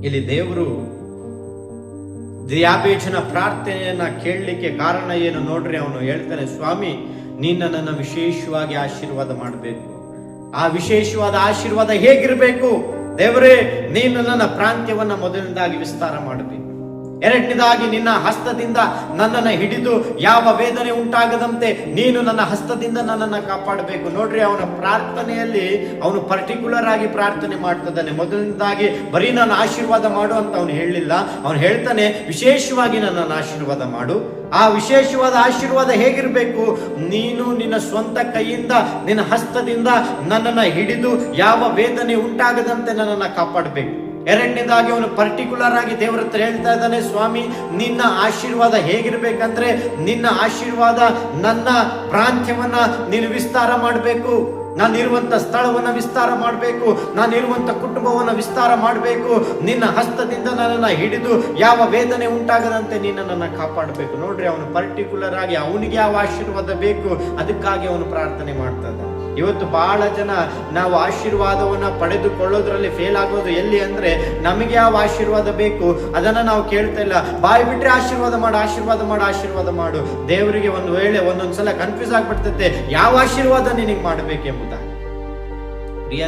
ಇಲ್ಲಿ ದೇವರು ಯಾಬೇಚನ ಪ್ರಾರ್ಥನೆಯನ್ನ ಕೇಳಲಿಕ್ಕೆ ಕಾರಣ ಏನು ನೋಡ್ರಿ. ಅವನು ಹೇಳ್ತಾನೆ, ಸ್ವಾಮಿ ನೀನು ನನ್ನನ್ನು ವಿಶೇಷವಾಗಿ ಆಶೀರ್ವಾದ ಮಾಡಬೇಕು. ಆ ವಿಶೇಷವಾದ ಆಶೀರ್ವಾದ ಹೇಗಿರಬೇಕು? ದೇವರೇ, ನೀನು ನನ್ನ ಪ್ರಾಂತ್ಯವನ್ನ ಮೊದಲನೇದಾಗಿ ವಿಸ್ತಾರ ಮಾಡಬೇಕು. ಎರಡನೇದಾಗಿ ನಿನ್ನ ಹಸ್ತದಿಂದ ನನ್ನನ್ನು ಹಿಡಿದು ಯಾವ ವೇದನೆ ಉಂಟಾಗದಂತೆ ನೀನು ನನ್ನ ಹಸ್ತದಿಂದ ನನ್ನನ್ನು ಕಾಪಾಡಬೇಕು. ನೋಡ್ರಿ, ಅವನ ಪ್ರಾರ್ಥನೆಯಲ್ಲಿ ಅವನು ಪರ್ಟಿಕ್ಯುಲರ್ ಆಗಿ ಪ್ರಾರ್ಥನೆ ಮಾಡ್ತಿದ್ದಾನೆ. ಮೊದಲನೇದಾಗಿ ಬರೀ ನನ್ನ ಆಶೀರ್ವಾದ ಮಾಡು ಅಂತ ಅವನು ಹೇಳಲಿಲ್ಲ. ಅವನು ಹೇಳ್ತಾನೆ, ವಿಶೇಷವಾಗಿ ನನ್ನನ್ನು ಆಶೀರ್ವಾದ ಮಾಡು. ಆ ವಿಶೇಷವಾದ ಆಶೀರ್ವಾದ ಹೇಗಿರಬೇಕು? ನೀನು ನಿನ್ನ ಸ್ವಂತ ಕೈಯಿಂದ ನಿನ್ನ ಹಸ್ತದಿಂದ ನನ್ನನ್ನು ಹಿಡಿದು ಯಾವ ವೇದನೆ ಉಂಟಾಗದಂತೆ ನನ್ನನ್ನು ಕಾಪಾಡಬೇಕು. ಎರಡನೇದಾಗಿ ಅವನು ಪರ್ಟಿಕ್ಯುಲರ್ ಆಗಿ ದೇವರ ಹತ್ರ ಹೇಳ್ತಾ ಇದ್ದಾನೆ, ಸ್ವಾಮಿ ನಿನ್ನ ಆಶೀರ್ವಾದ ಹೇಗಿರ್ಬೇಕಂದ್ರೆ ನಿನ್ನ ಆಶೀರ್ವಾದ ನನ್ನ ಪ್ರಾಂತ್ಯವನ್ನ ನೀನು ವಿಸ್ತಾರ ಮಾಡಬೇಕು. ನಾನಿರುವಂತ ಸ್ಥಳವನ್ನ ವಿಸ್ತಾರ ಮಾಡಬೇಕು. ನಾನಿರುವಂತ ಕುಟುಂಬವನ್ನ ವಿಸ್ತಾರ ಮಾಡಬೇಕು. ನಿನ್ನ ಹಸ್ತದಿಂದ ನನ್ನನ್ನು ಹಿಡಿದು ಯಾವ ವೇದನೆ ಉಂಟಾಗದಂತೆ ನೀನು ನನ್ನನ್ನು ಕಾಪಾಡಬೇಕು. ನೋಡ್ರಿ, ಅವನು ಪರ್ಟಿಕ್ಯುಲರ್ ಆಗಿ ಅವನಿಗೆ ಯಾವ ಆಶೀರ್ವಾದ ಬೇಕು ಅದಕ್ಕಾಗಿ ಅವನು ಪ್ರಾರ್ಥನೆ ಮಾಡ್ತಾ ಇದ್ದಾನೆ. ಇವತ್ತು ಬಹಳ ಜನ ನಾವು ಆಶೀರ್ವಾದವನ್ನ ಪಡೆದುಕೊಳ್ಳೋದ್ರಲ್ಲಿ ಫೇಲ್ ಆಗೋದು ಎಲ್ಲಿ ಅಂದ್ರೆ, ನಮಗೆ ಯಾವ ಆಶೀರ್ವಾದ ಬೇಕು ಅದನ್ನ ನಾವು ಕೇಳ್ತಾ ಇಲ್ಲ. ಬಾಯಿ ಬಿಟ್ರೆ ಆಶೀರ್ವಾದ ಮಾಡು, ಆಶೀರ್ವಾದ ಮಾಡು, ಆಶೀರ್ವಾದ ಮಾಡು. ದೇವರಿಗೆ ಒಂದು ವೇಳೆ ಒಂದೊಂದ್ಸಲ ಕನ್ಫ್ಯೂಸ್ ಆಗ್ಬಿಡ್ತೈತೆ ಯಾವ ಆಶೀರ್ವಾದ ನಿನಗೆ ಮಾಡಬೇಕೆಂಬುದಾಗಿ. ಪ್ರಿಯ